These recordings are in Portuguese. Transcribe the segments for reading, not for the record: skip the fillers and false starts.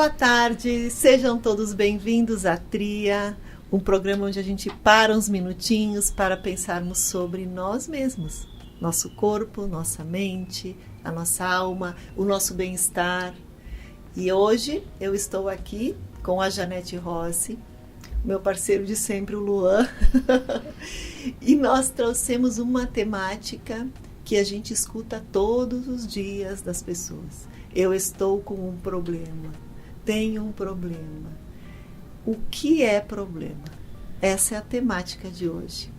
Boa tarde, sejam todos bem-vindos à Tria, um programa onde a gente para uns minutinhos para pensarmos sobre nós mesmos, nosso corpo, nossa mente, a nossa alma, o nosso bem-estar. E hoje eu estou aqui com a Janete Rossi, meu parceiro de sempre, o Luan, e nós trouxemos uma temática que a gente escuta todos os dias das pessoas. Eu estou com um problema, tenho um problema. O que é problema? Essa é a temática de hoje.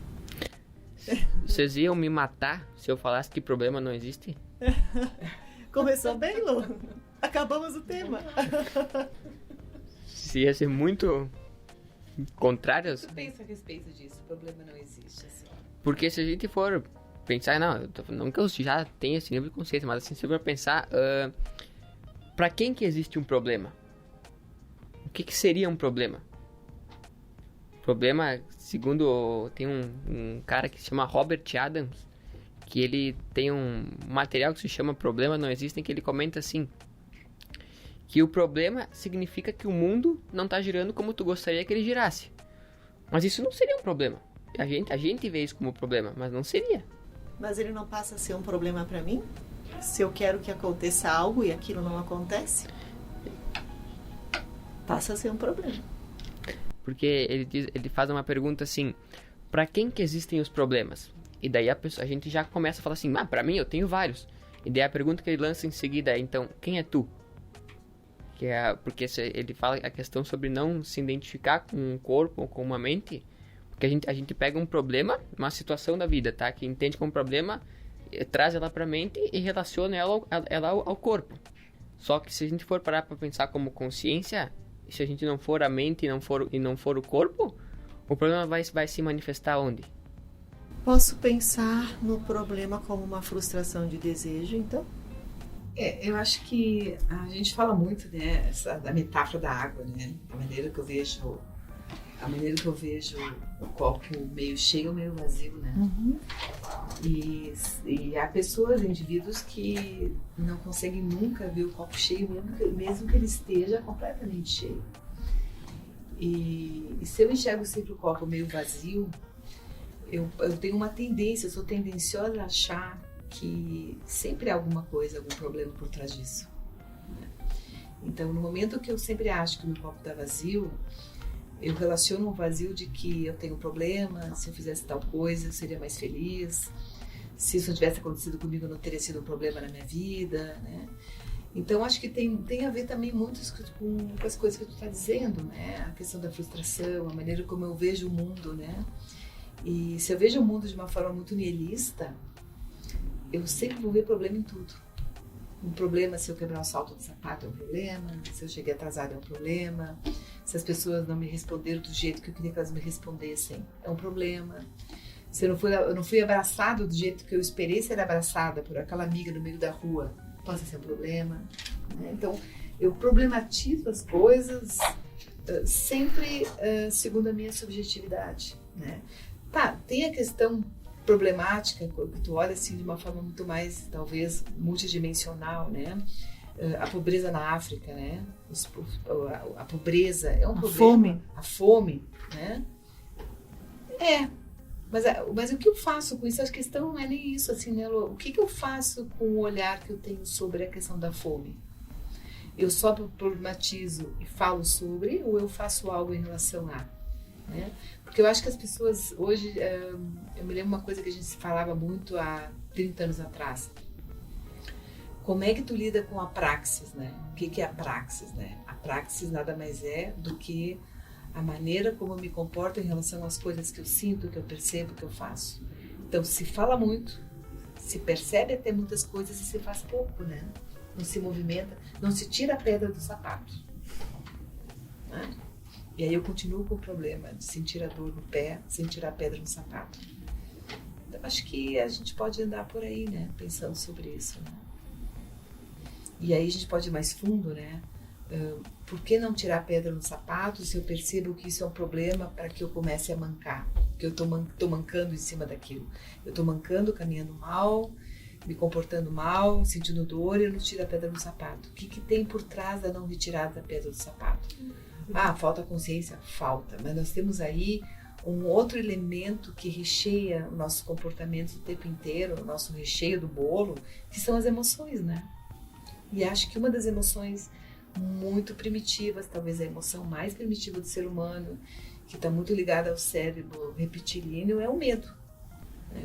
Vocês iam me matar se eu falasse que problema não existe? Começou bem, Lu. Acabamos o tema. Se ia ser muito contrário. O que tu pensa a respeito disso? O problema não existe, assim. Porque se a gente for pensar, não que eu já tenha esse nível de consciência, mas assim, se eu for pensar, pra quem que existe um problema? O que seria um problema? Problema, segundo, tem um cara que se chama Robert Adams, que ele tem um material que se chama Problema Não Existem, que ele comenta assim, que o problema significa que o mundo não está girando como tu gostaria que ele girasse. Mas isso não seria um problema. A gente vê isso como problema, mas não seria. Mas ele não passa a ser um problema para mim? Se eu quero que aconteça algo e aquilo não acontece? Passa a ser um problema. Porque ele faz uma pergunta assim, para quem que existem os problemas? E daí a gente já começa a falar assim, para mim eu tenho vários. E daí a pergunta que ele lança em seguida é, então, quem é tu? Porque ele fala a questão sobre não se identificar com um corpo ou com uma mente, porque a gente pega um problema, uma situação da vida, tá? Que entende como problema, traz ela pra mente e relaciona ela ao corpo. Só que se a gente for parar pra pensar como consciência, se a gente não for a mente e não for o corpo, o problema vai se manifestar onde? Posso pensar no problema como uma frustração de desejo, então? Eu acho que a gente fala muito, né, da metáfora da água, né? A maneira que eu vejo o copo meio cheio ou meio vazio, né? Uhum. E há pessoas, indivíduos que não conseguem nunca ver o copo cheio, mesmo que ele esteja completamente cheio. E se eu enxergo sempre o copo meio vazio, eu tenho uma tendência, eu sou tendenciosa a achar que sempre há alguma coisa, algum problema por trás disso, né? Então, no momento que eu sempre acho que o meu copo está vazio, eu relaciono o vazio de que eu tenho um problema, se eu fizesse tal coisa eu seria mais feliz, se isso tivesse acontecido comigo não teria sido um problema na minha vida, né? Então acho que tem a ver também muito com as coisas que tu está dizendo, né? A questão da frustração, a maneira como eu vejo o mundo, né? E se eu vejo o mundo de uma forma muito nihilista, eu sempre vou ver problema em tudo. Um problema se eu quebrar o salto do sapato é um problema, se eu cheguei atrasado é um problema, se as pessoas não me responderam do jeito que eu queria que elas me respondessem é um problema, se eu não fui abraçado do jeito que eu esperei ser abraçada por aquela amiga no meio da rua, pode ser um problema, né? Então eu problematizo as coisas sempre segundo a minha subjetividade, né? Tá, tem a questão problemática, que tu olha assim de uma forma muito mais, talvez, multidimensional, né? A pobreza na África, né? A pobreza é um problema. A fome, né? Mas o que eu faço com isso? A questão não é nem isso, assim, né, Lu? O que eu faço com o olhar que eu tenho sobre a questão da fome? Eu só problematizo e falo sobre, ou eu faço algo em relação a, né? Porque eu acho que as pessoas hoje, eu me lembro uma coisa que a gente falava muito há 30 anos atrás. Como é que tu lida com a praxis, né? O que é a praxis, né? A praxis nada mais é do que a maneira como eu me comporto em relação às coisas que eu sinto, que eu percebo, que eu faço. Então se fala muito, se percebe até muitas coisas e se faz pouco, né? Não se movimenta, não se tira a pedra do sapato, né? E aí eu continuo com o problema de sentir a dor no pé, sentir a pedra no sapato. Então acho que a gente pode andar por aí, né? Pensando sobre isso, né? E aí a gente pode ir mais fundo, né? Por que não tirar a pedra no sapato se eu percebo que isso é um problema para que eu comece a mancar? Que eu tô mancando em cima daquilo. Eu tô mancando, caminhando mal, me comportando mal, sentindo dor, eu não tiro a pedra do sapato. O que tem por trás da não retirada da pedra do sapato? Falta consciência? Falta. Mas nós temos aí um outro elemento que recheia nossos comportamentos o tempo inteiro, o nosso recheio do bolo, que são as emoções, né? E acho que uma das emoções muito primitivas, talvez a emoção mais primitiva do ser humano, que está muito ligada ao cérebro retilíneo, é o medo.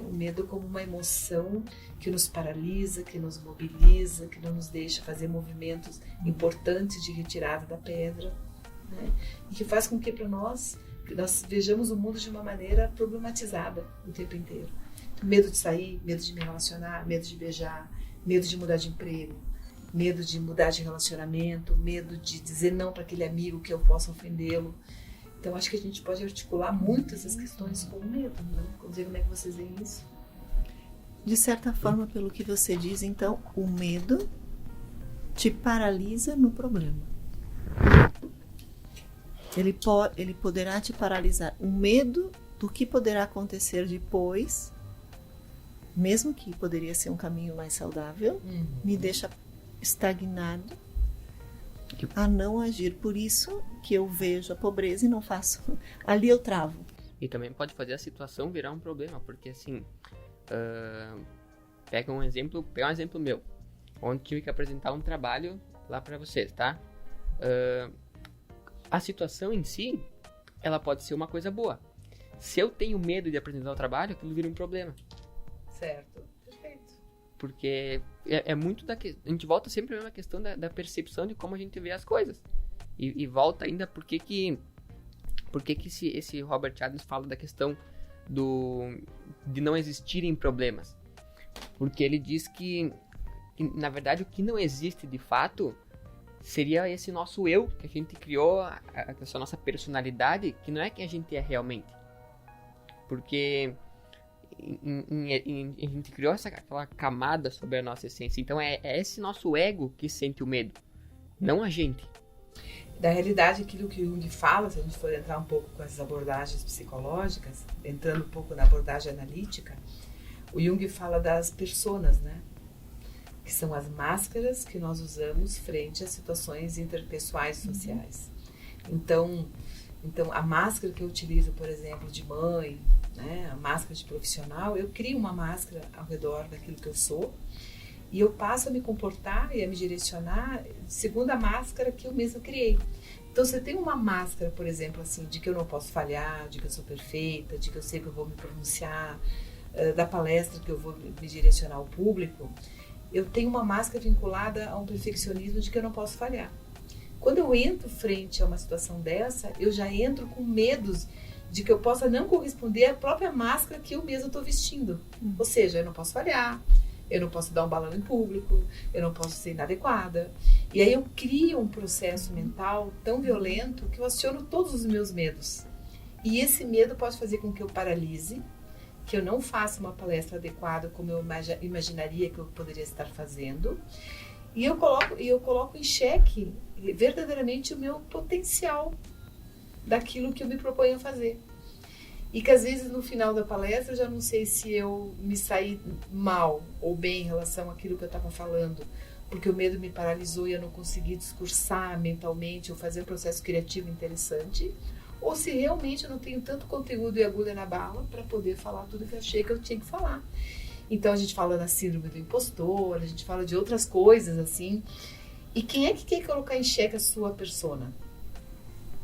O medo como uma emoção que nos paralisa, que nos mobiliza, que não nos deixa fazer movimentos importantes de retirada da pedra, né? E que faz com que para nós vejamos o mundo de uma maneira problematizada o tempo inteiro. Medo de sair, medo de me relacionar, medo de beijar, medo de mudar de emprego, medo de mudar de relacionamento, medo de dizer não para aquele amigo que eu possa ofendê-lo. Então, acho que a gente pode articular muito essas questões com o medo, né? Como é que vocês veem isso? De certa forma, pelo que você diz, então, o medo te paralisa no problema. Ele poderá te paralisar. O medo do que poderá acontecer depois, mesmo que poderia ser um caminho mais saudável, me deixa estagnado a não agir. Por isso que eu vejo a pobreza e não faço. Ali eu travo. E também pode fazer a situação virar um problema, porque assim, pega um exemplo meu, onde tive que apresentar um trabalho lá para vocês, tá? A situação em si, ela pode ser uma coisa boa. Se eu tenho medo de apresentar o trabalho, aquilo vira um problema. Certo, perfeito. Porque é muito a gente volta sempre à mesma questão da percepção de como a gente vê as coisas. E volta ainda por que esse Robert Adams fala da questão de não existirem problemas. Porque ele diz que, na verdade, o que não existe de fato seria esse nosso eu, que a gente criou, essa nossa personalidade, que não é quem a gente é realmente. Porque a gente criou aquela camada sobre a nossa essência. Então é esse nosso ego que sente o medo, não a gente. Da realidade, aquilo que o Jung fala, se a gente for entrar um pouco com essas abordagens psicológicas, entrando um pouco na abordagem analítica, o Jung fala das personas, né? Que são as máscaras que nós usamos frente a situações interpessoais sociais. Então a máscara que eu utilizo, por exemplo, de mãe, né, a máscara de profissional, eu crio uma máscara ao redor daquilo que eu sou e eu passo a me comportar e a me direcionar segundo a máscara que eu mesma criei. Então, se eu tenho uma máscara, por exemplo, assim, de que eu não posso falhar, de que eu sou perfeita, de que eu sei que eu vou me pronunciar, da palestra que eu vou me direcionar ao público, eu tenho uma máscara vinculada a um perfeccionismo de que eu não posso falhar. Quando eu entro frente a uma situação dessa, eu já entro com medos de que eu possa não corresponder à própria máscara que eu mesma estou vestindo. Ou seja, eu não posso falhar, eu não posso dar um balão em público, eu não posso ser inadequada. E aí eu crio um processo mental tão violento que eu aciono todos os meus medos. E esse medo pode fazer com que eu paralise, que eu não faça uma palestra adequada como eu imaginaria que eu poderia estar fazendo. E eu coloco em xeque verdadeiramente o meu potencial daquilo que eu me proponho a fazer. E que às vezes no final da palestra eu já não sei se eu me saí mal ou bem em relação àquilo que eu estava falando, porque o medo me paralisou e eu não consegui discursar mentalmente ou fazer um processo criativo interessante, ou se realmente eu não tenho tanto conteúdo e agulha na bala para poder falar tudo que eu achei que eu tinha que falar. Então a gente fala da síndrome do impostor, a gente fala de outras coisas assim. E quem é que quer colocar em xeque a sua persona?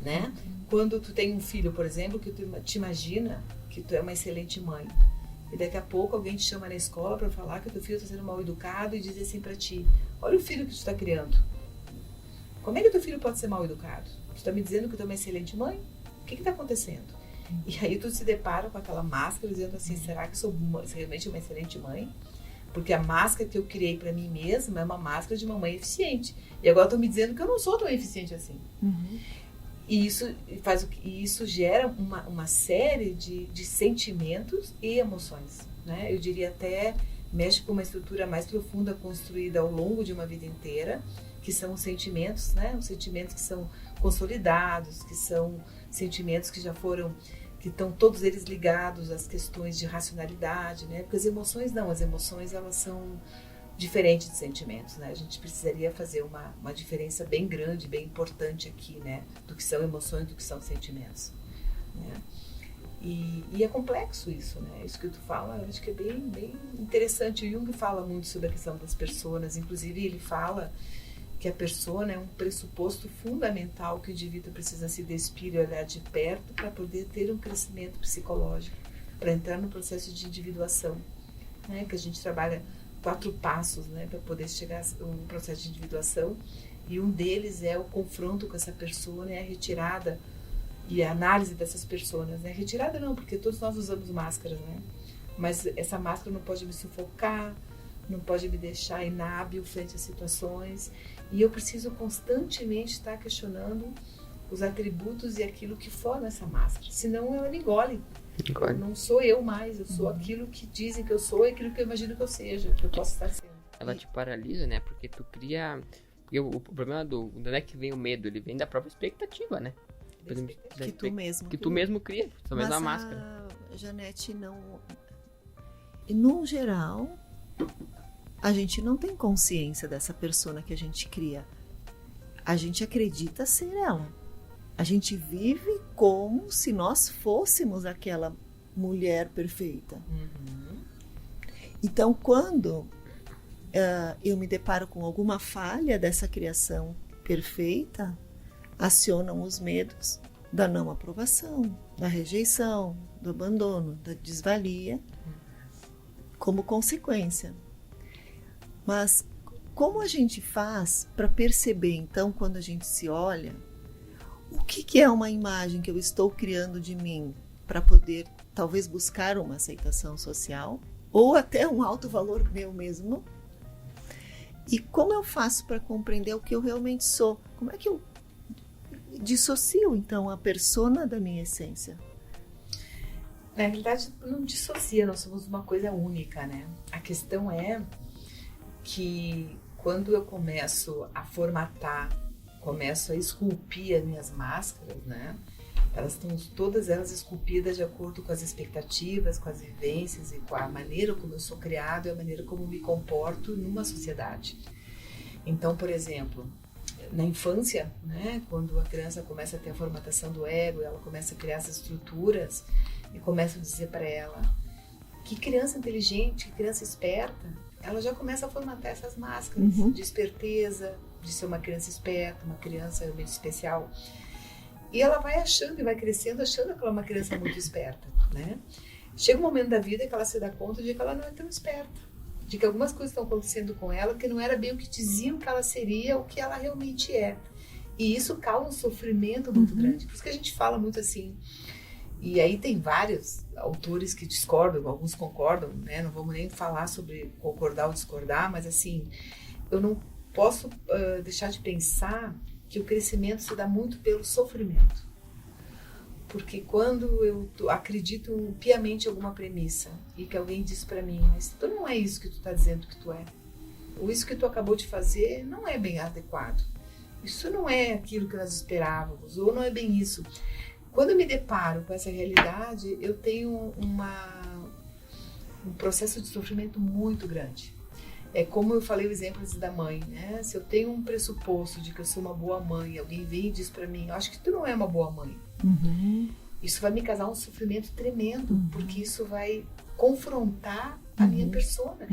Né? Quando tu tem um filho, por exemplo, que tu te imagina que tu é uma excelente mãe, e daqui a pouco alguém te chama na escola para falar que o teu filho está sendo mal educado e diz assim para ti: olha o filho que tu está criando. Como é que teu filho pode ser mal educado? Tu está me dizendo que tu é uma excelente mãe? O que está acontecendo? E aí tu se depara com aquela máscara dizendo assim: será que sou realmente uma excelente mãe? Porque a máscara que eu criei para mim mesma é uma máscara de uma mãe eficiente. E agora estão me dizendo que eu não sou tão eficiente assim. E isso gera uma série de sentimentos e emoções, né? Eu diria até mexe com uma estrutura mais profunda construída ao longo de uma vida inteira, que são os sentimentos, né? Os sentimentos que são consolidados, que são sentimentos que já foram que estão todos eles ligados às questões de racionalidade, né? Porque as emoções elas são diferentes de sentimentos, né? A gente precisaria fazer uma diferença bem grande, bem importante aqui, né? Do que são emoções, do que são sentimentos, né? E é complexo isso, né? Isso que tu fala, eu acho que é bem interessante. O Jung fala muito sobre a questão das personas, inclusive ele fala que a persona é um pressuposto fundamental que o indivíduo precisa se despir e olhar de perto para poder ter um crescimento psicológico, para entrar no processo de individuação, né? Que a gente trabalha 4 passos, né, para poder chegar ao processo de individuação, e um deles é o confronto com essa persona, a retirada e a análise dessas personas, né? Retirada não, porque todos nós usamos máscaras, né? Mas essa máscara não pode me sufocar, não pode me deixar inábil frente às situações, e eu preciso constantemente estar questionando os atributos e aquilo que forma essa máscara, senão ela me engole. Não sou eu mais, eu sou aquilo que dizem que eu sou e aquilo que eu imagino que eu seja, que eu posso estar sendo. Ela te paralisa, né? Porque tu cria... O problema do... De onde é que vem o medo? Ele vem da própria expectativa, né? Que tu mesmo cria, essa mesma máscara. Janete, não... No geral, a gente não tem consciência dessa persona que a gente cria. A gente acredita ser ela. A gente vive como se nós fôssemos aquela mulher perfeita. Uhum. Então, quando eu me deparo com alguma falha dessa criação perfeita, acionam os medos da não aprovação, da rejeição, do abandono, da desvalia, como consequência. Mas como a gente faz para perceber, então, quando a gente se olha, o que é uma imagem que eu estou criando de mim para poder, talvez, buscar uma aceitação social ou até um alto valor meu mesmo? E como eu faço para compreender o que eu realmente sou? Como é que eu dissocio, então, a persona da minha essência? Na realidade, não dissocia, nós somos uma coisa única, né? A questão é que quando eu começo a formatar, começo a esculpir as minhas máscaras, né? Elas estão todas elas esculpidas de acordo com as expectativas, com as vivências e com a maneira como eu sou criado e a maneira como me comporto numa sociedade. Então, por exemplo, na infância, né, quando a criança começa a ter a formatação do ego, ela começa a criar essas estruturas e começa a dizer para ela que criança inteligente, que criança esperta, ela já começa a formatar essas máscaras de esperteza, de ser uma criança esperta, uma criança realmente especial. E ela vai achando e vai crescendo achando que ela é uma criança muito esperta, né? Chega um momento da vida que ela se dá conta de que ela não é tão esperta, de que algumas coisas estão acontecendo com ela que não era bem o que diziam que ela seria, o que ela realmente é. E isso causa um sofrimento muito grande. Por isso que a gente fala muito assim. E aí tem vários autores que discordam, alguns concordam, né? Não vamos nem falar sobre concordar ou discordar, mas assim, eu não posso deixar de pensar que o crescimento se dá muito pelo sofrimento. Porque quando eu acredito piamente em alguma premissa e que alguém diz para mim, mas tu não é isso que tu está dizendo que tu é. Ou isso que tu acabou de fazer não é bem adequado. Isso não é aquilo que nós esperávamos, ou não é bem isso. Quando eu me deparo com essa realidade, eu tenho um processo de sofrimento muito grande. É como eu falei o exemplo da mãe, né? Se eu tenho um pressuposto de que eu sou uma boa mãe, alguém vem e diz pra mim, eu acho que tu não é uma boa mãe. Isso vai me causar um sofrimento tremendo, porque isso vai confrontar a minha persona.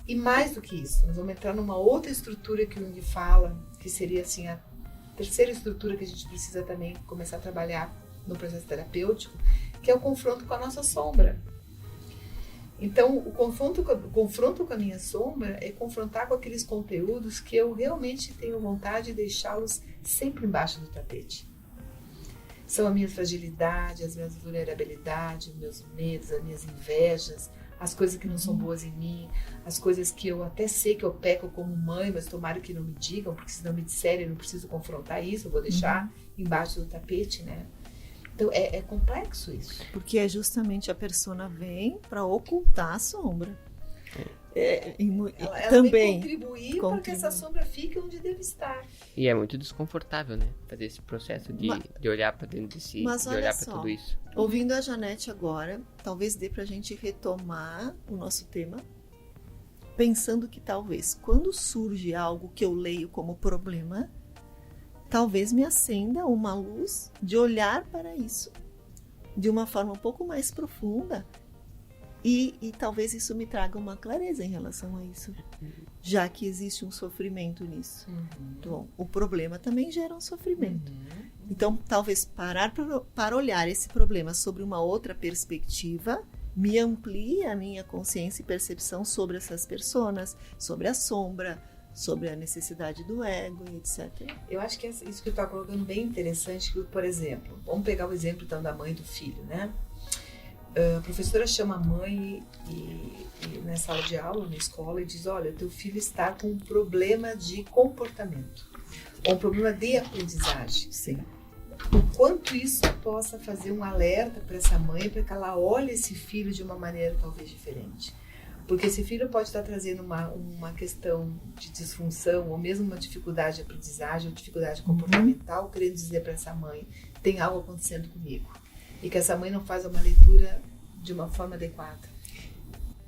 E mais do que isso, nós vamos entrar numa outra estrutura que o Jung fala, que seria assim a terceira estrutura que a gente precisa também começar a trabalhar no processo terapêutico, que é o confronto com a nossa sombra. Então, o confronto com a minha sombra é confrontar com aqueles conteúdos que eu realmente tenho vontade de deixá-los sempre embaixo do tapete. São a minha fragilidade, as minhas vulnerabilidades, os meus medos, as minhas invejas, as coisas que não são boas em mim, as coisas que eu até sei que eu peco como mãe, mas tomara que não me digam, porque se não me disserem eu não preciso confrontar isso, eu vou deixar embaixo do tapete, né? Então, é complexo isso. Porque é justamente a persona vem para ocultar a sombra. Ela também vem contribuir para que essa sombra fique onde deve estar. E é muito desconfortável, né? Fazer esse processo de olhar para dentro de si, mas de olha olhar só, para tudo isso. Ouvindo a Janete agora, talvez dê pra gente retomar o nosso tema, pensando que talvez quando surge algo que eu leio como problema, talvez me acenda uma luz de olhar para isso de uma forma um pouco mais profunda e talvez isso me traga uma clareza em relação a isso, já que existe um sofrimento nisso. Então, o problema também gera um sofrimento. Então, talvez parar para olhar esse problema sobre uma outra perspectiva me amplie a minha consciência e percepção sobre essas personas, sobre a sombra, sobre a necessidade do ego, etc. Eu acho que isso que eu estou colocando bem interessante, que, por exemplo, vamos pegar o exemplo então da mãe e do filho, né? A professora chama a mãe e na sala de aula, na escola, e diz, olha, teu filho está com um problema de comportamento, ou um problema de aprendizagem. Sim. O quanto isso possa fazer um alerta para essa mãe, para que ela olhe esse filho de uma maneira talvez diferente. Porque esse filho pode estar trazendo uma questão de disfunção, ou mesmo uma dificuldade de aprendizagem, ou dificuldade comportamental, querendo dizer para essa mãe, tem algo acontecendo comigo. E que essa mãe não faz uma leitura de uma forma adequada.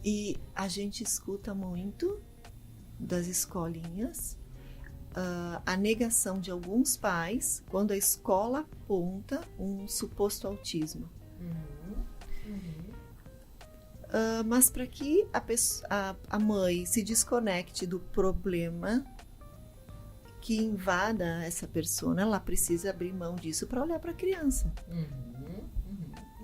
E a gente escuta muito das escolinhas a negação de alguns pais quando a escola aponta um suposto autismo. Mas para que a mãe se desconecte do problema que invada essa persona, ela precisa abrir mão disso para olhar para a criança.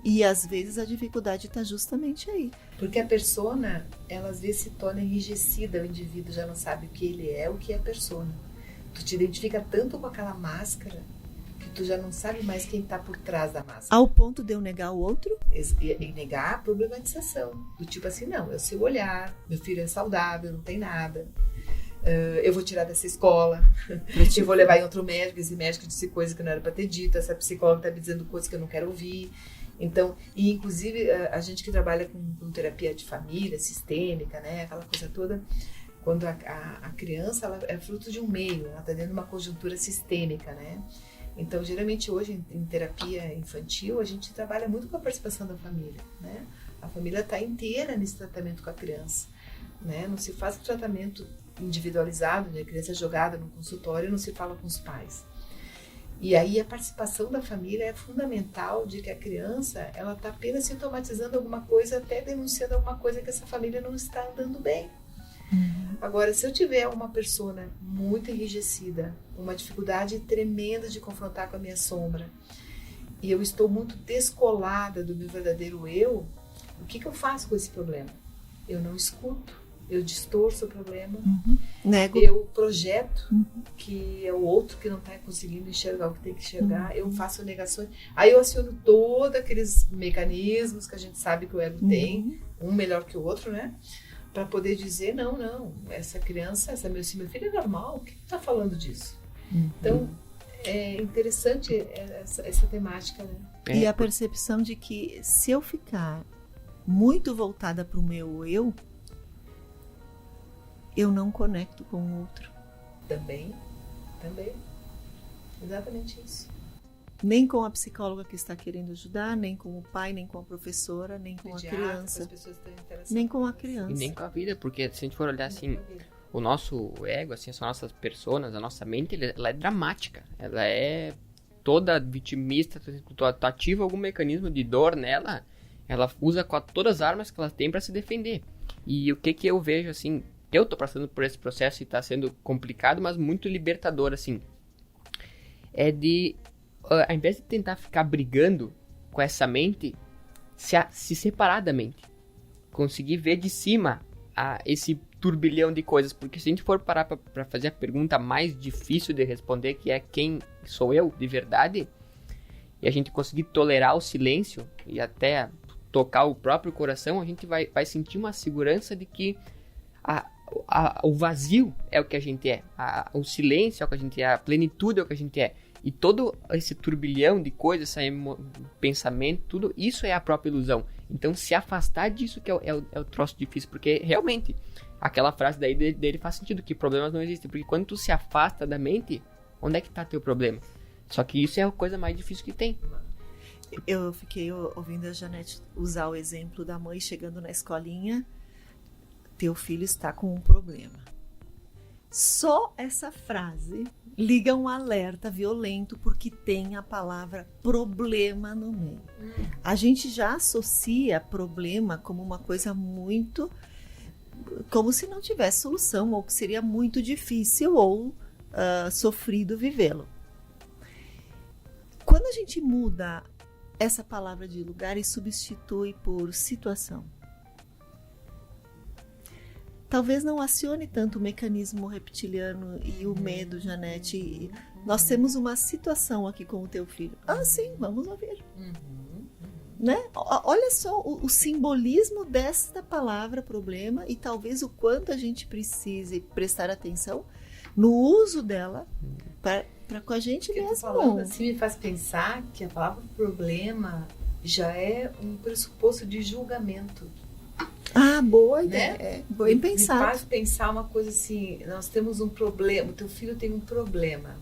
E às vezes a dificuldade está justamente aí. Porque a persona, ela às vezes se torna enrijecida, o indivíduo já não sabe o que ele é, o que é a persona. Tu te identifica tanto com aquela máscara que tu já não sabe mais quem está por trás da máscara. Ao ponto de eu negar o outro? E negar a problematização. Do tipo assim, não, é o seu olhar, meu filho é saudável, não tem nada. Eu vou tirar dessa escola, eu vou levar em outro médico, esse médico disse coisa que não era para ter dito, essa psicóloga está me dizendo coisas que eu não quero ouvir. Então, e inclusive a gente que trabalha com terapia de família, sistêmica, né, aquela coisa toda, quando a criança ela é fruto de um meio, ela está dentro de uma conjuntura sistêmica, né? Então, geralmente hoje em terapia infantil, a gente trabalha muito com a participação da família, né? A família está inteira nesse tratamento com a criança, né? Não se faz o tratamento individualizado, né? A criança é jogada no consultório e não se fala com os pais. E aí a participação da família é fundamental, de que a criança ela está apenas sintomatizando alguma coisa, até denunciando alguma coisa que essa família não está andando bem. Agora, se eu tiver uma persona muito enrijecida, uma dificuldade tremenda de confrontar com a minha sombra, e eu estou muito descolada do meu verdadeiro eu, o que eu faço com esse problema? Eu não escuto. Eu distorço o problema, Nego. Eu projeto que é o outro que não está conseguindo enxergar o que tem que enxergar, eu faço negações, aí eu aciono todos aqueles mecanismos que a gente sabe que o ego tem, um melhor que o outro, né? Para poder dizer, não, essa criança, meu filho é normal, o que está falando disso? Então, é interessante essa temática, né? E a percepção de que se eu ficar muito voltada para o meu eu não conecto com o outro. Também. Exatamente isso. Nem com a psicóloga que está querendo ajudar, nem com o pai, nem com a professora, nem com a criança. As pessoas têm interação. Nem com a criança. E nem com a vida, porque se a gente for olhar assim, o nosso ego, assim, as nossas personas, a nossa mente, ela é dramática. Ela é toda vitimista, tu ativa algum mecanismo de dor nela, ela usa todas as armas que ela tem para se defender. E o que eu vejo, assim, eu tô passando por esse processo e tá sendo complicado, mas muito libertador, assim. É de, ao invés de tentar ficar brigando com essa mente, se separar da mente. Conseguir ver de cima esse turbilhão de coisas. Porque se a gente for parar pra fazer a pergunta mais difícil de responder, que é quem sou eu de verdade, e a gente conseguir tolerar o silêncio e até tocar o próprio coração, a gente vai sentir uma segurança de que o vazio é o que a gente é, o silêncio é o que a gente é, a plenitude é o que a gente é. E todo esse turbilhão de coisas, esse pensamento, tudo isso é a própria ilusão. Então se afastar disso que é o troço difícil, porque realmente aquela frase daí dele faz sentido, que problemas não existem. Porque quando tu se afasta da mente, onde é que tá teu problema? Só que isso é a coisa mais difícil que tem. Eu fiquei ouvindo a Janete usar o exemplo da mãe chegando na escolinha, teu filho está com um problema. Só essa frase liga um alerta violento porque tem a palavra problema no meio. A gente já associa problema como uma coisa muito... como se não tivesse solução, ou que seria muito difícil ou sofrido vivê-lo. Quando a gente muda essa palavra de lugar e substitui por situação, talvez não acione tanto o mecanismo reptiliano e o medo, Janete. Nós temos uma situação aqui com o teu filho. Ah, sim, vamos ouvir. Né? Olha só o simbolismo desta palavra problema e talvez o quanto a gente precise prestar atenção no uso dela para com a gente mesmo. Falando assim me faz pensar que a palavra problema já é um pressuposto de julgamento. Ah, boa ideia. Né? Bem pensado. Me faz pensar uma coisa assim, nós temos um problema, o teu filho tem um problema.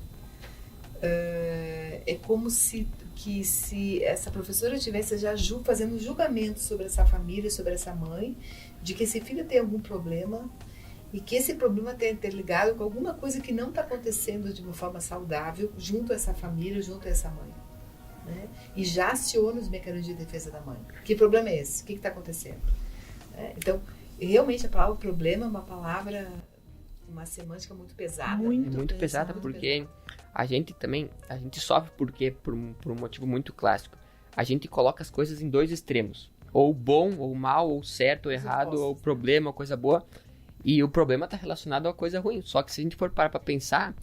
É como se essa professora estivesse já fazendo julgamento sobre essa família, sobre essa mãe, de que esse filho tem algum problema e que esse problema tem interligado com alguma coisa que não está acontecendo de uma forma saudável junto a essa família, junto a essa mãe. Né? E já aciona os mecanismos de defesa da mãe. Que problema é esse? O que está acontecendo? Então, realmente a palavra problema é uma palavra, uma semântica muito pesada. Muito pesada porque a gente sofre porque por um motivo muito clássico. A gente coloca as coisas em dois extremos. Ou bom, ou mal, ou certo, ou errado, ou problema, ou coisa boa. E o problema está relacionado a coisa ruim. Só que se a gente for parar para pensar,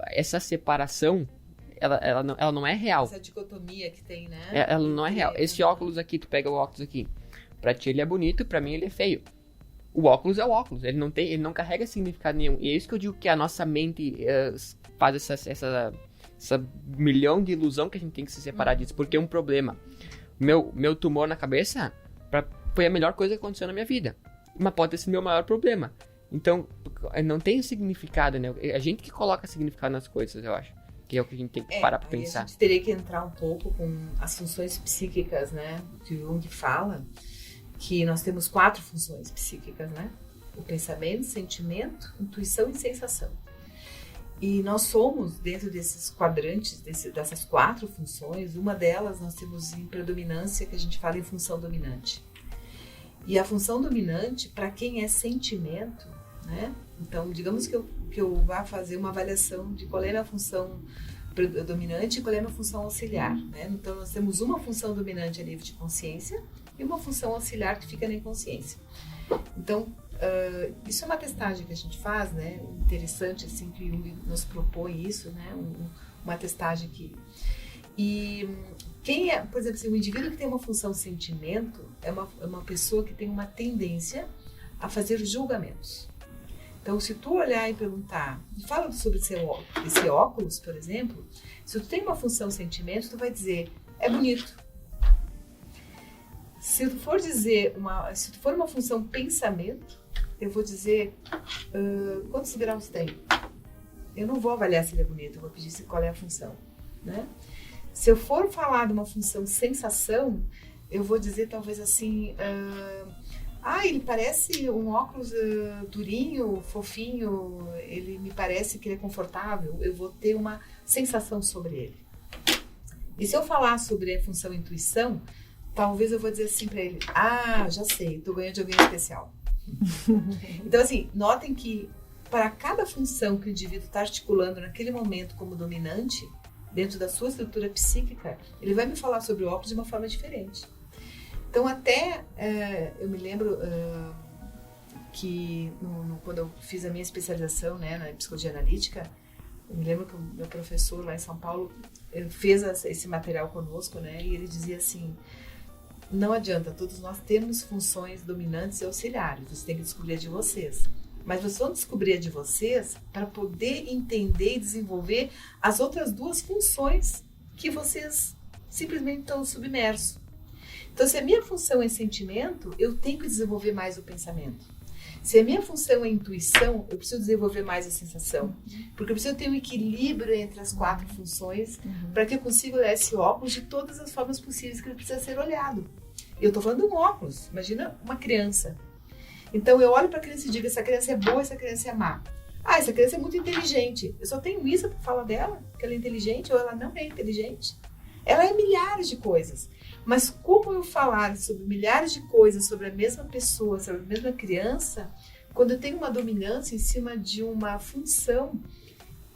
essa separação, ela não é real. Essa dicotomia que tem, né? Ela não é real. Esse óculos aqui, tu pega o óculos aqui. Pra ti ele é bonito, pra mim ele é feio. O óculos é o óculos, ele não carrega significado nenhum. E é isso que eu digo que a nossa mente faz essa milhão de ilusão que a gente tem que se separar disso. Porque é um problema. Meu tumor na cabeça foi a melhor coisa que aconteceu na minha vida. Mas pode ter sido meu maior problema. Então, não tem significado, né? A gente que coloca significado nas coisas, eu acho. Que é o que a gente tem que parar pra pensar. A gente teria que entrar um pouco com as funções psíquicas, né? Que o Jung fala que nós temos 4 funções psíquicas, né? O pensamento, sentimento, intuição e sensação. E nós somos, dentro desses quadrantes, dessas 4 funções, uma delas nós temos em predominância, que a gente fala em função dominante. E a função dominante, para quem é sentimento, né? Então, digamos que eu vá fazer uma avaliação de qual é a função dominante e qual é a função auxiliar, né? Então, nós temos uma função dominante a nível de consciência e uma função auxiliar que fica na inconsciência. Então, isso é uma testagem que a gente faz, né? Interessante, assim, que o Jung nos propõe isso, né? Uma testagem que... E quem é, por exemplo, assim, um indivíduo que tem uma função sentimento é uma pessoa que tem uma tendência a fazer julgamentos. Então, se tu olhar e perguntar, fala sobre esse óculos, por exemplo, se tu tem uma função sentimento, tu vai dizer, é bonito. Se tu for uma função pensamento, eu vou dizer, quantos graus tem? Eu não vou avaliar se ele é bonito, eu vou pedir qual é a função, né? Se eu for falar de uma função sensação, eu vou dizer talvez assim, ele parece um óculos durinho, fofinho, ele me parece que ele é confortável, eu vou ter uma sensação sobre ele. E se eu falar sobre a função intuição, talvez eu vou dizer assim para ele, já sei, tu ganhou de alguém especial. Então assim, notem que para cada função que o indivíduo está articulando naquele momento como dominante, dentro da sua estrutura psíquica, ele vai me falar sobre o óculos de uma forma diferente. Então, até eu me lembro que quando eu fiz a minha especialização, né, na psicologia analítica, eu me lembro que o meu professor lá em São Paulo fez esse material conosco, né, e ele dizia assim, não adianta, todos nós temos funções dominantes e auxiliares, vocês têm que descobrir a de vocês. Mas vocês vão descobrir a de vocês para poder entender e desenvolver as outras 2 funções que vocês simplesmente estão submersos. Então, se a minha função é sentimento, eu tenho que desenvolver mais o pensamento. Se a minha função é intuição, eu preciso desenvolver mais a sensação. Porque eu preciso ter um equilíbrio entre as 4 funções para que eu consiga olhar esse óculos de todas as formas possíveis que ele precisa ser olhado. Eu estou falando de um óculos. Imagina uma criança. Então, eu olho para a criança e digo, essa criança é boa, essa criança é má. Ah, essa criança é muito inteligente. Eu só tenho isso para falar dela, que ela é inteligente ou ela não é inteligente. Ela é milhares de coisas. Mas como eu falar sobre milhares de coisas sobre a mesma pessoa, sobre a mesma criança, quando eu tenho uma dominância em cima de uma função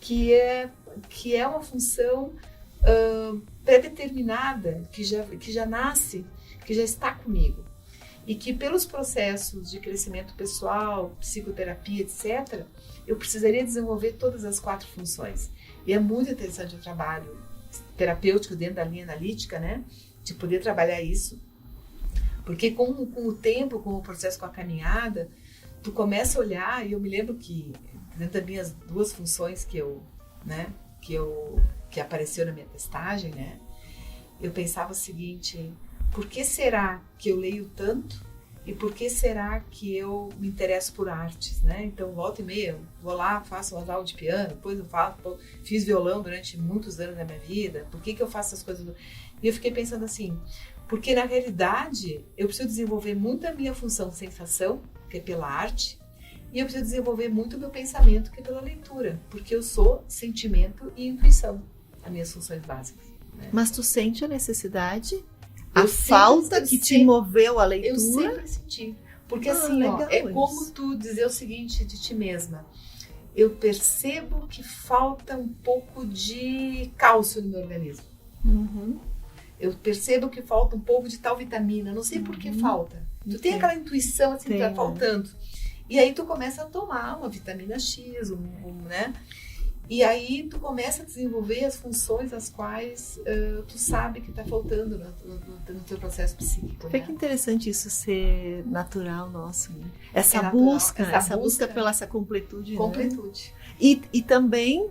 que é uma função pré-determinada, que já nasce, que já está comigo. E que pelos processos de crescimento pessoal, psicoterapia, etc., eu precisaria desenvolver todas as 4 funções. E é muito interessante o trabalho terapêutico dentro da linha analítica, né? De poder trabalhar isso. Porque com o tempo, com o processo, com a caminhada, tu começa a olhar, e eu me lembro que dentro das minhas 2 funções que apareceu na minha testagem, né? Eu pensava o seguinte: por que será que eu leio tanto e por que será que eu me interesso por artes, né? Então, volta e meia, eu vou lá, faço uma aula de piano, depois eu fiz violão durante muitos anos da minha vida, por que eu faço essas coisas? E eu fiquei pensando assim, porque na realidade eu preciso desenvolver muito a minha função sensação, que é pela arte, e eu preciso desenvolver muito o meu pensamento, que é pela leitura, porque eu sou sentimento e intuição, as minhas funções básicas. Né? Mas tu sente a necessidade? A falta que te moveu a leitura? Eu sempre senti. Porque assim, é como tu dizer o seguinte de ti mesma. Eu percebo que falta um pouco de cálcio no meu organismo. Eu percebo que falta um pouco de tal vitamina. Não sei por que falta. Tu tem aquela intuição assim, que tá faltando. E aí tu começa a tomar uma vitamina X, né? E aí tu começa a desenvolver as funções as quais tu sabe que está faltando no teu processo psíquico. Vê que interessante isso ser natural nosso. Né? Essa busca pela essa completude. Completude. Né? E também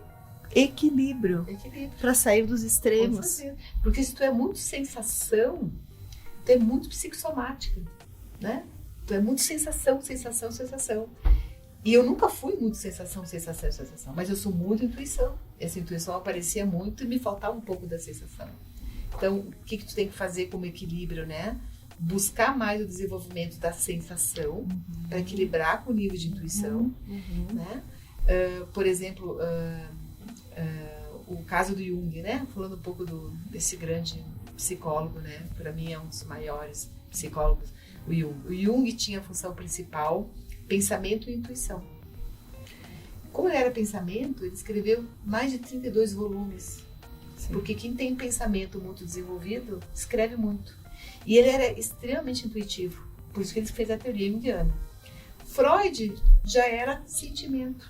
equilíbrio. Para sair dos extremos. Porque se tu é muito sensação, tu é muito psicossomática. Né? Tu é muito sensação. E eu nunca fui muito sensação, mas eu sou muito intuição. Essa intuição aparecia muito e me faltava um pouco da sensação. Então, o que tu tem que fazer como equilíbrio, né? Buscar mais o desenvolvimento da sensação para equilibrar com o nível de intuição, né? Por exemplo, o caso do Jung, né? Falando um pouco desse grande psicólogo, né? Para mim é um dos maiores psicólogos, o Jung. O Jung tinha a função principal pensamento e intuição. Como ele era pensamento, ele escreveu mais de 32 volumes. Sim. Porque quem tem pensamento muito desenvolvido, escreve muito. E ele era extremamente intuitivo. Por isso que ele fez a teoria junguiana. Freud já era sentimento.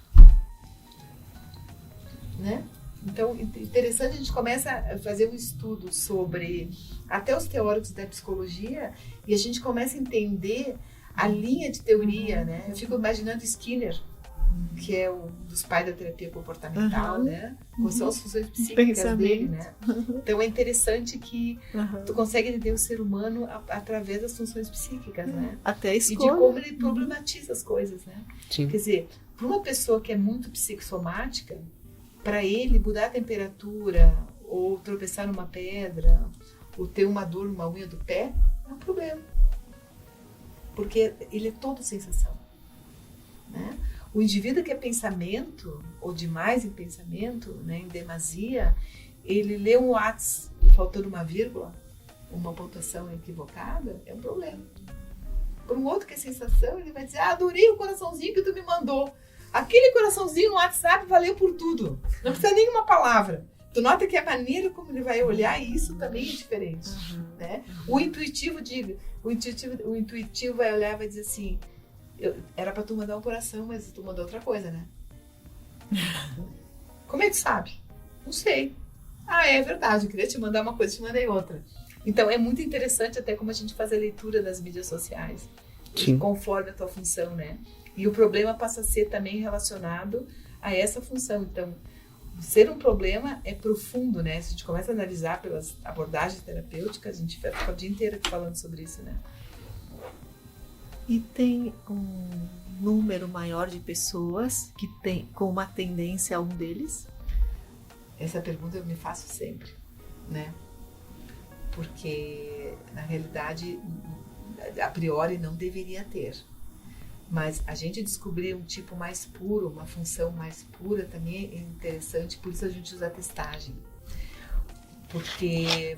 Né? Então, interessante, a gente começa a fazer um estudo sobre até os teóricos da psicologia e a gente começa a entender a linha de teoria, né? Eu fico imaginando Skinner, que é um dos pais da terapia comportamental, né? Quais são as funções psíquicas dele, né? Então é interessante que tu consegue entender o ser humano através das funções psíquicas, né? Até a escolha. E de como ele problematiza as coisas, né? Sim. Quer dizer, para uma pessoa que é muito psicossomática, para ele mudar a temperatura, ou tropeçar numa pedra, ou ter uma dor numa unha do pé, é um problema. Porque ele é todo sensação. Né? O indivíduo que é pensamento, ou demais em pensamento, né, em demasia, ele lê um WhatsApp faltando uma vírgula, uma pontuação equivocada, é um problema. Por um outro que é sensação, ele vai dizer, adorei o coraçãozinho que tu me mandou. Aquele coraçãozinho no WhatsApp valeu por tudo. Não precisa nenhuma palavra. Tu nota que a maneira como ele vai olhar isso também é diferente. Né? O intuitivo vai olhar e vai dizer assim, era pra tu mandar um coração, mas tu mandou outra coisa, né? Como é que sabe? Não sei. É verdade, eu queria te mandar uma coisa, te mandei outra. Então é muito interessante até como a gente faz a leitura das mídias sociais. Conforme a tua função, né? E o problema passa a ser também relacionado a essa função. Então, ser um problema é profundo, né? Se a gente começa a analisar pelas abordagens terapêuticas, a gente vai ficar o dia inteiro aqui falando sobre isso, né? E tem um número maior de pessoas que tem com uma tendência a um deles? Essa pergunta eu me faço sempre, né? Porque, na realidade, a priori não deveria ter. Mas a gente descobrir um tipo mais puro, uma função mais pura também é interessante, por isso a gente usa a testagem. Porque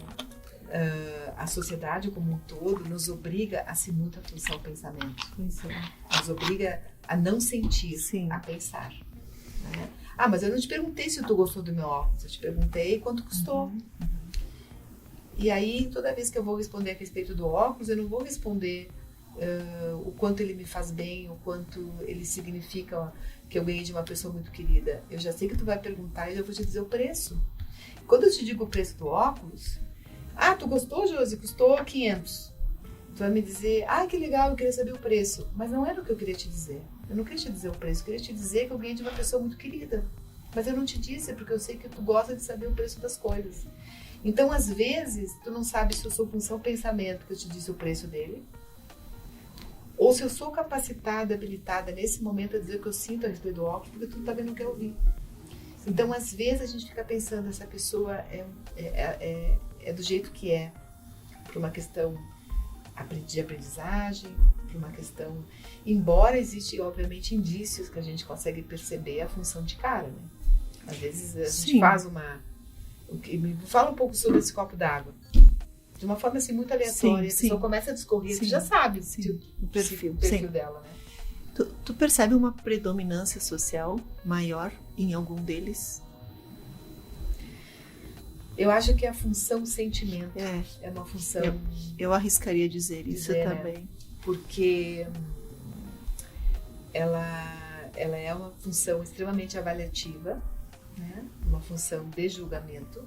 a sociedade como um todo nos obriga a se muito atenção ao pensamento. Nos obriga a não sentir, Sim. a pensar. Né? Ah, mas eu não te perguntei se tu gostou do meu óculos, eu te perguntei quanto custou. E aí, toda vez que eu vou responder a respeito do óculos, eu não vou responder o quanto ele me faz bem, o quanto ele significa que eu ganhei de uma pessoa muito querida. Eu já sei que tu vai perguntar e eu vou te dizer o preço. Quando eu te digo o preço do óculos, ah, tu gostou, Josi? Custou 500. Tu vai me dizer, ah, que legal, eu queria saber o preço. Mas não era o que eu queria te dizer. Eu não queria te dizer o preço, eu queria te dizer que eu ganhei de uma pessoa muito querida. Mas eu não te disse, porque eu sei que tu gosta de saber o preço das coisas. Então, às vezes, tu não sabe se eu sou função pensamento, que eu te disse o preço dele, ou se eu sou capacitada, habilitada nesse momento a dizer o que eu sinto a respeito do óculos, porque tu também não quer ouvir. Então, às vezes, a gente fica pensando, essa pessoa é do jeito que é, por uma questão de aprendizagem, por uma questão... Embora existem, obviamente, indícios que a gente consegue perceber a função de cara, né? Às vezes, a gente faz uma... Me fala um pouco sobre esse copo d'água. De uma forma assim muito aleatória, a pessoa começa a discorrer, você já sabe o perfil dela, né? Tu percebe uma predominância social maior em algum deles? Eu acho que a função sentimento é uma função... Eu arriscaria dizer isso também. Né? Porque ela é uma função extremamente avaliativa, né? Uma função de julgamento.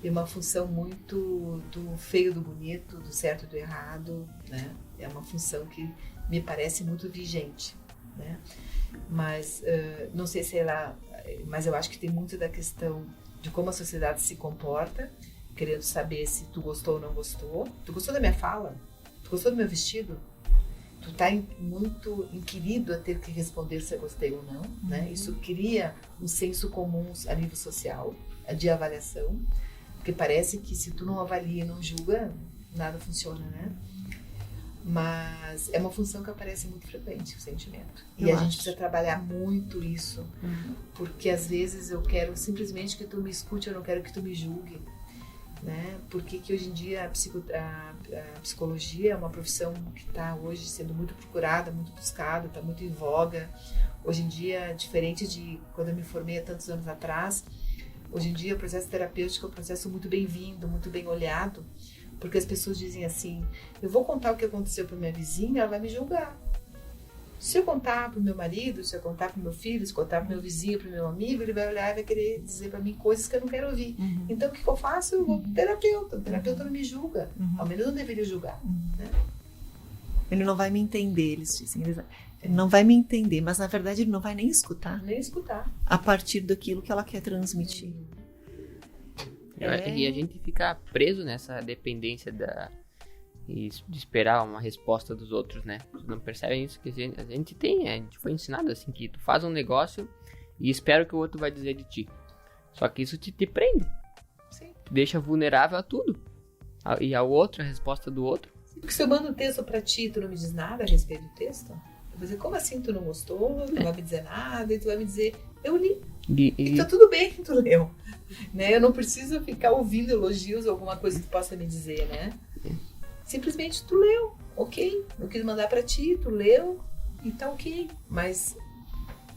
E uma função muito do feio do bonito, do certo e do errado, né? É uma função que me parece muito vigente, né? Mas não sei se ela... Mas eu acho que tem muito da questão de como a sociedade se comporta, querendo saber se tu gostou ou não gostou. Tu gostou da minha fala? Tu gostou do meu vestido? Tu tá muito inquirido a ter que responder se eu gostei ou não, né? Isso cria um senso comum a nível social, de avaliação. Porque parece que se tu não avalia e não julga, nada funciona, né? Mas é uma função que aparece muito frequente, o sentimento. E a gente precisa trabalhar muito isso, porque às vezes eu quero simplesmente que tu me escute, eu não quero que tu me julgue, né? Porque que hoje em dia a psicologia é uma profissão que está hoje sendo muito procurada, muito buscada, está muito em voga. Hoje em dia, diferente de quando eu me formei há tantos anos atrás, hoje em dia o processo terapêutico é um processo muito bem-vindo, muito bem olhado, porque as pessoas dizem assim, eu vou contar o que aconteceu para minha vizinha, ela vai me julgar. Se eu contar para o meu marido, se eu contar para o meu filho, se eu contar para o meu vizinho, para o meu amigo, ele vai olhar e vai querer dizer para mim coisas que eu não quero ouvir. Então o que eu faço? Eu vou para o terapeuta. O terapeuta não me julga, ao menos não deveria julgar. Né? Ele não vai me entender, eles dizem. Ele não vai me entender, mas na verdade ele não vai nem escutar. Nem escutar. A partir daquilo que ela quer transmitir. E a gente fica preso nessa dependência de esperar uma resposta dos outros, né? Vocês não percebem isso? Que a gente foi ensinado assim, que tu faz um negócio e espera o que o outro vai dizer de ti. Só que isso te prende. Sim. Te deixa vulnerável a tudo. E a resposta do outro. Porque se eu mando um texto pra ti e tu não me diz nada a respeito do texto, eu vou dizer, como assim tu não gostou? Tu não vai me dizer nada, e tu vai me dizer, eu li. E tá tudo bem que tu leu. Né? Eu não preciso ficar ouvindo elogios ou alguma coisa que tu possa me dizer, né? Simplesmente tu leu, ok. Eu quis mandar pra ti, tu leu e tá ok. Mas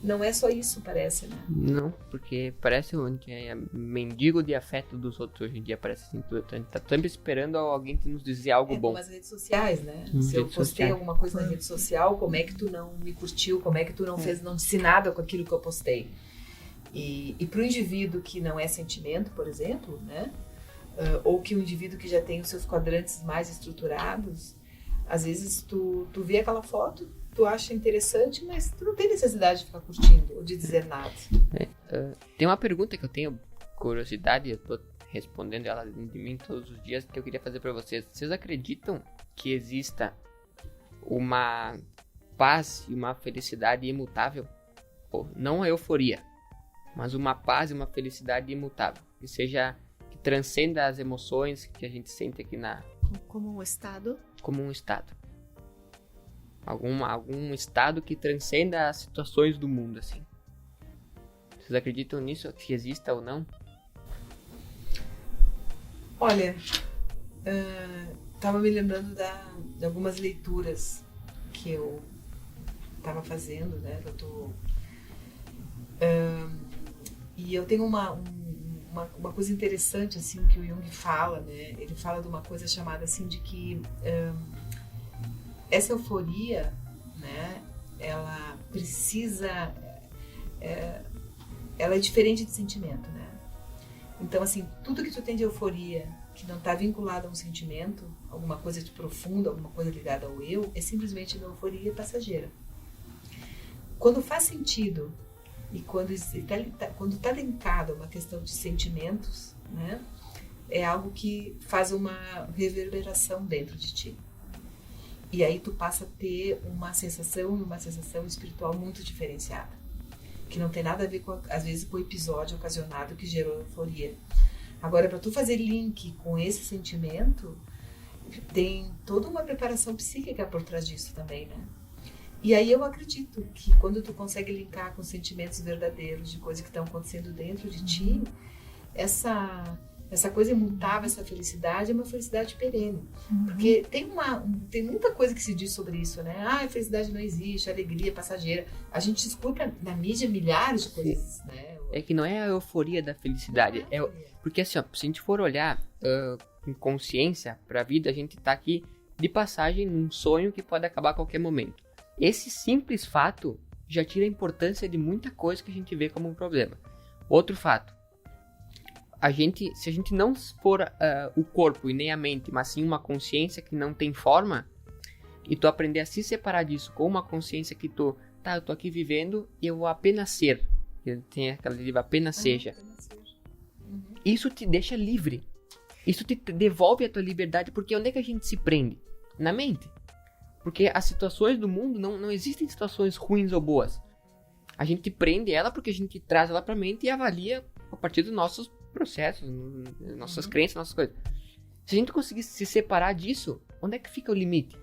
não é só isso, parece, né? Não, porque parece que é mendigo de afeto dos outros hoje em dia. Parece assim, a gente tá sempre esperando alguém que nos dizer algo bom. Como as redes sociais, né? Se eu postei alguma coisa na rede social, como é que tu não me curtiu? Como é que tu não disse nada com aquilo que eu postei? E para o indivíduo que não é sentimento, por exemplo, né? Ou que o indivíduo que já tem os seus quadrantes mais estruturados, às vezes tu vê aquela foto, tu acha interessante, mas tu não tem necessidade de ficar curtindo ou de dizer nada. Tem uma pergunta que eu tenho curiosidade, eu tô respondendo ela de mim todos os dias, que eu queria fazer para vocês. Vocês acreditam que exista uma paz e uma felicidade imutável, não a euforia, mas uma paz e uma felicidade imutável, que transcenda as emoções que a gente sente aqui como um estado? Como um estado. Algum estado que transcenda as situações do mundo, assim. Vocês acreditam nisso? Que exista ou não? Olha, estava me lembrando de algumas leituras que eu estava fazendo, né? E eu tenho uma coisa interessante, assim, que o Jung fala, né? Ele fala de uma coisa chamada, assim, de que essa euforia, né? Ela precisa... ela é diferente de sentimento, né? Então, assim, tudo que tu tem de euforia que não está vinculado a um sentimento, alguma coisa de profundo, alguma coisa ligada ao eu, é simplesmente uma euforia passageira. Quando faz sentido e quando está linkado a uma questão de sentimentos, né, é algo que faz uma reverberação dentro de ti. E aí tu passa a ter uma sensação espiritual muito diferenciada, que não tem nada a ver, às vezes, com o episódio ocasionado que gerou euforia. Agora, para tu fazer link com esse sentimento, tem toda uma preparação psíquica por trás disso também, né? E aí eu acredito que quando tu consegue linkar com sentimentos verdadeiros de coisas que estão acontecendo dentro de ti, essa coisa imutável, essa felicidade é uma felicidade perene. Porque tem muita coisa que se diz sobre isso, né? A felicidade não existe, a alegria é passageira. A gente escuta na mídia milhares de coisas, né? É que não é a euforia da felicidade. Porque assim, ó, se a gente for olhar com consciência pra vida, a gente tá aqui de passagem num sonho que pode acabar a qualquer momento. Esse simples fato já tira a importância de muita coisa que a gente vê como um problema. Outro fato. Se a gente não for o corpo e nem a mente, mas sim uma consciência que não tem forma, e tu aprender a se separar disso com uma consciência que eu tô aqui vivendo e eu vou apenas ser. Tem aquela livro, apenas seja. Isso te deixa livre. Isso te devolve a tua liberdade, porque onde é que a gente se prende? Na mente. Porque as situações do mundo, não existem situações ruins ou boas. A gente prende ela porque a gente traz ela pra mente e avalia a partir dos nossos processos, nossas crenças, nossas coisas. Se a gente conseguir se separar disso, onde é que fica o limite?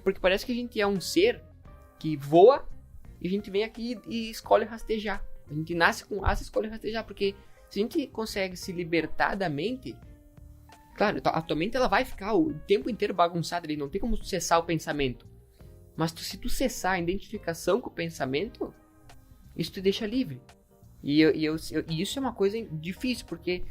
Porque parece que a gente é um ser que voa e a gente vem aqui e escolhe rastejar. A gente nasce com asa e escolhe rastejar, porque se a gente consegue se libertar da mente, claro, a tua mente ela vai ficar o tempo inteiro bagunçada ali, não tem como cessar o pensamento. Mas se tu cessar a identificação com o pensamento, isso te deixa livre. E isso é uma coisa difícil, porque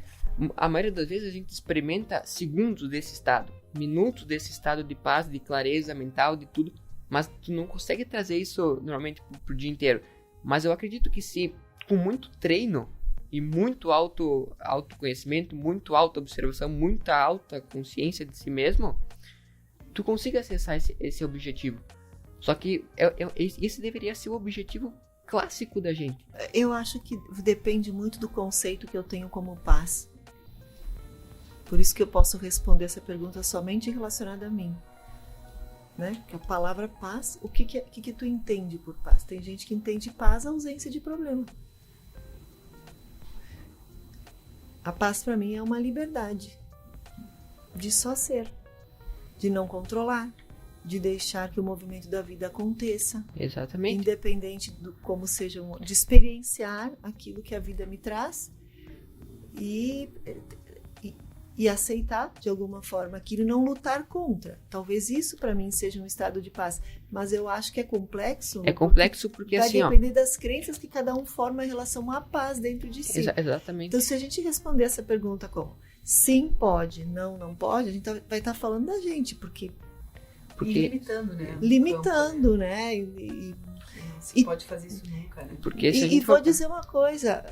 a maioria das vezes a gente experimenta segundos desse estado, minutos desse estado de paz, de clareza mental, de tudo, mas tu não consegue trazer isso normalmente pro dia inteiro. Mas eu acredito que se com muito treino e muito autoconhecimento, muito autoobservação, muita alta consciência de si mesmo, tu consiga acessar esse objetivo. Só que esse deveria ser o objetivo clássico da gente. Eu acho que depende muito do conceito que eu tenho como paz. Por isso que eu posso responder essa pergunta somente relacionada a mim. Né? Que a palavra paz, o que tu entende por paz? Tem gente que entende paz a ausência de problema. A paz para mim é uma liberdade de só ser, de não controlar, de deixar que o movimento da vida aconteça. Exatamente. Independente do como seja, de experienciar aquilo que a vida me traz e aceitar de alguma forma aquilo e não lutar contra. Talvez isso para mim seja um estado de paz, mas eu acho que é complexo. É complexo porque vai assim, depender das crenças que cada um forma em relação à paz dentro de si. Exatamente. Então, se a gente responder essa pergunta como sim pode, não pode, a gente vai estar falando da gente, porque e limitando, né? Limitando, né? Você pode fazer isso nunca, né? Porque vou dizer uma coisa,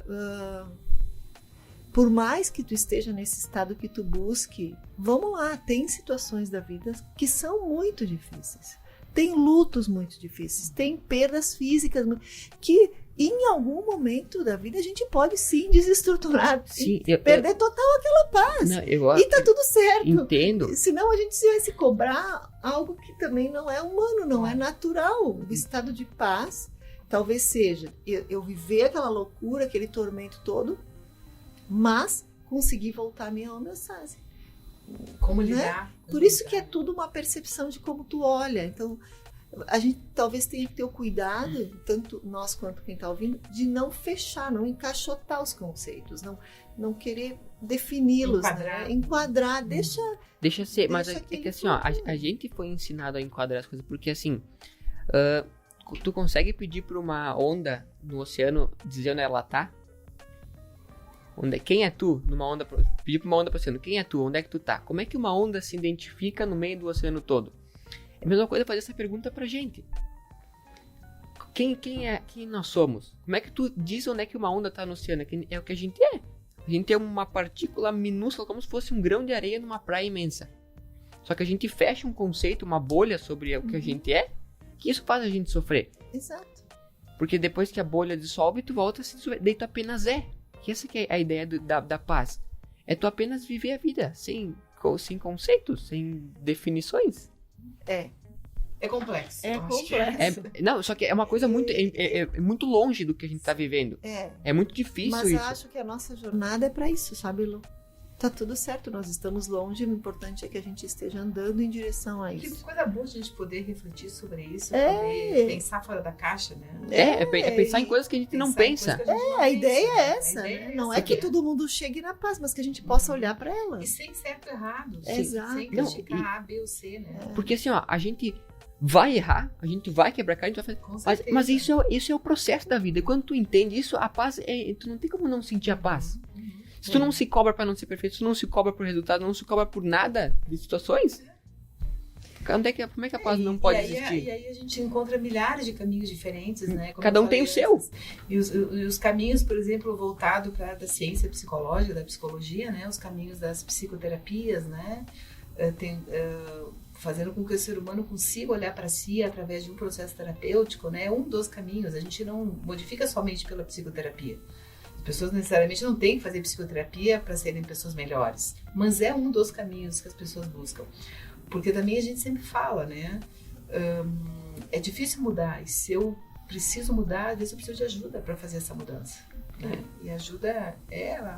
por mais que tu esteja nesse estado que tu busque, vamos lá, tem situações da vida que são muito difíceis. Tem lutos muito difíceis, tem perdas físicas em algum momento da vida a gente pode sim desestruturar, Sim, perder total aquela paz. Não, E tá tudo certo. entendo. Senão a gente vai se cobrar algo que também não é humano, não é natural. O estado de paz talvez seja eu viver aquela loucura, aquele tormento todo, mas conseguir voltar à minha homeostase. Como Né? lidar? Por isso que é tudo uma percepção de como tu olha. Então, a gente talvez tenha que ter o cuidado, tanto nós quanto quem está ouvindo, de não fechar, não encaixotar os conceitos, não querer defini-los, Enquadrar. né? Enquadrar, Deixa ser, mas Deixa é que que ele assim, ó, flua. a gente foi ensinado a enquadrar as coisas, porque assim, tu consegue pedir pra uma onda no oceano dizer onde ela tá? Quem é tu? Pedir pra uma onda pro oceano, quem é tu? Onde é que tu tá? Como é que uma onda se identifica no meio do oceano todo? É a mesma coisa fazer essa pergunta pra gente. Quem nós somos? Como é que tu diz onde é que uma onda tá no oceano? É o que a gente é. A gente é uma partícula minúscula, como se fosse um grão de areia numa praia imensa. Só que a gente fecha um conceito, uma bolha sobre o que a gente é, que isso faz a gente sofrer. Exato. Porque depois que a bolha dissolve, tu volta a se dissolver. Daí tu apenas é. Que essa que é a ideia da paz. É tu apenas viver a vida, sem conceitos, sem definições. É complexo. É eu acho que complexo. Não, só que é uma coisa muito, é muito longe do que a gente tá vivendo. É muito difícil Mas isso. eu acho que a nossa jornada é para isso, sabe, Lu? Tá tudo certo, nós estamos longe, o importante é que a gente esteja andando em direção a Que isso. coisa boa a gente poder refletir sobre isso, É. poder pensar fora da caixa, né? É pensar em coisas que a gente não Pensar em pensa. coisas que a gente não A pensa, ideia né? é essa, A ideia né? é Não essa, é que né? todo mundo chegue na paz, mas que a gente possa olhar para ela. E sem certo e errado. Exato. Sem Não, criticar A, B ou C, né? Porque assim, ó, a gente vai errar, a gente vai quebrar cara, a gente vai Com fazer. certeza. Mas isso é o processo da vida. E quando tu entende isso, a paz tu não tem como não sentir a paz. Se tu não se cobra pra não ser perfeito, se tu não se cobra por resultado, não se cobra por nada de situações, como é que a paz não pode existir? E aí a gente encontra milhares de caminhos diferentes, né? Como Cada eu um tem o falei seu. antes. E os caminhos, por exemplo, voltado para da ciência psicológica, da psicologia, né? Os caminhos das psicoterapias, né? Fazendo com que o ser humano consiga olhar para si através de um processo terapêutico, né? É um dos caminhos. A gente não modifica somente pela psicoterapia. As pessoas necessariamente não têm que fazer psicoterapia para serem pessoas melhores, mas é um dos caminhos que as pessoas buscam. Porque também a gente sempre fala, né? É difícil mudar, e se eu preciso mudar, às vezes eu preciso de ajuda para fazer essa mudança. Né? E ajuda,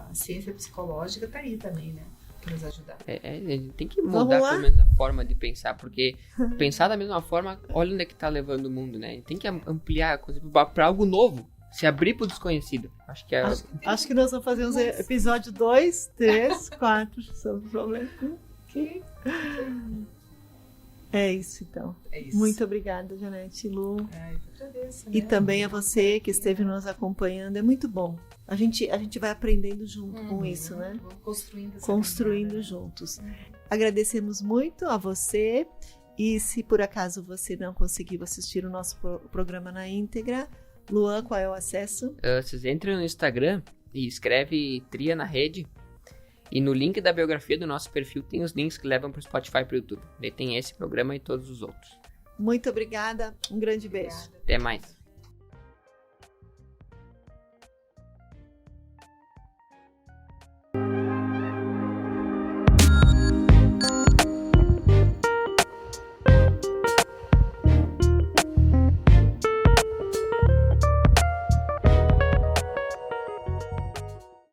a ciência psicológica está aí também, né? Para nos ajudar. A gente tem que Vamos mudar lá? pelo menos a forma de pensar, porque pensar da mesma forma, olha onde é que tá levando o mundo, né? Tem que ampliar a coisa para algo novo, se abrir pro desconhecido. Acho que é. Acho que nós vamos fazer uns episódio 2, 3, 4 sobre o problema. É isso, então. É isso. Muito obrigada, Janete, Lu. Ai, eu agradeço, E né? também a você que esteve nos acompanhando. É muito bom. A gente vai aprendendo junto com isso, né? Vamos construindo essa Construindo jornada. juntos. Agradecemos muito a você. E se por acaso você não conseguiu assistir o nosso programa na íntegra, Luan, qual é o acesso? Vocês entram no Instagram e escreve Tria na Rede. E no link da biografia do nosso perfil tem os links que levam pro Spotify e pro YouTube. Daí tem esse programa e todos os outros. Muito obrigada. Um grande beijo. Obrigada. Até mais.